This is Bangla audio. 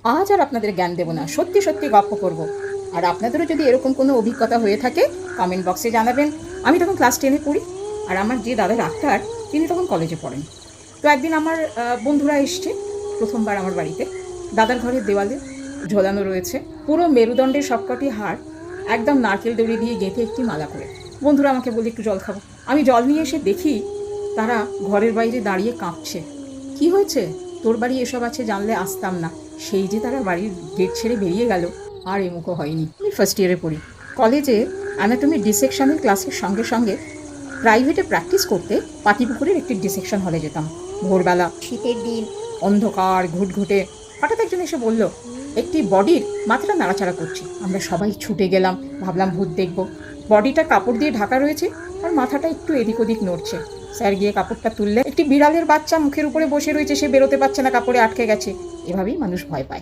আজ আর আপনাদের জ্ঞান দেবো না, সত্যি সত্যি গল্প করব। আর আপনাদেরও যদি এরকম কোনো অভিজ্ঞতা হয়ে থাকে কমেন্ট বক্সে জানাবেন। আমি তখন ক্লাস 10-এ পড়ি, আর আমার যে দাদা ডাক্তার তিনি তখন কলেজে পড়েন। তো একদিন আমার বন্ধুরা এসছে প্রথমবার আমার বাড়িতে। দাদার ঘরের দেওয়ালে ঝোলানো রয়েছে পুরো মেরুদণ্ডের সবকটি হাড় একদম নারকেল দড়ি দিয়ে গেঁথে একটি মালা করে। বন্ধুরা আমাকে বলে একটু জল খাবো। আমি জল নিয়ে এসে দেখি তারা ঘরের বাইরে দাঁড়িয়ে কাঁপছে। কি হয়েছে? তোর বাড়ি এসব আছে জানলে আসতাম না। সেই যে তারা বাড়ির গেট ছেড়ে বেরিয়ে গেল, আর এমুখো হয়নি। আমি ফার্স্ট ইয়ারে পড়ি। কলেজে অ্যানাটমি ডিসেকশনের ক্লাসের সঙ্গে সঙ্গে প্রাইভেটে প্র্যাকটিস করতে পাতিপুকুরের একটি ডিসেকশন হলে যেতাম। ভোরবেলা, শীতের দিন, অন্ধকার, ঘুটঘুটে। হঠাৎ একজন এসে বলল একটি বডির মাথাটা নাড়াচাড়া করছে। আমরা সবাই ছুটে গেলাম, ভাবলাম ভূত দেখব। বডিটা কাপড় দিয়ে ঢাকা রয়েছে আর মাথাটা একটু এদিক ওদিক নড়ছে। স্যার গিয়ে কাপড়টা তুললে একটি বিড়ালের বাচ্চা মুখের উপরে বসে রয়েছে, সে বেরোতে পারছে না, কাপড়ে আটকে গেছে। এভাবেই মানুষ ভয় পায়।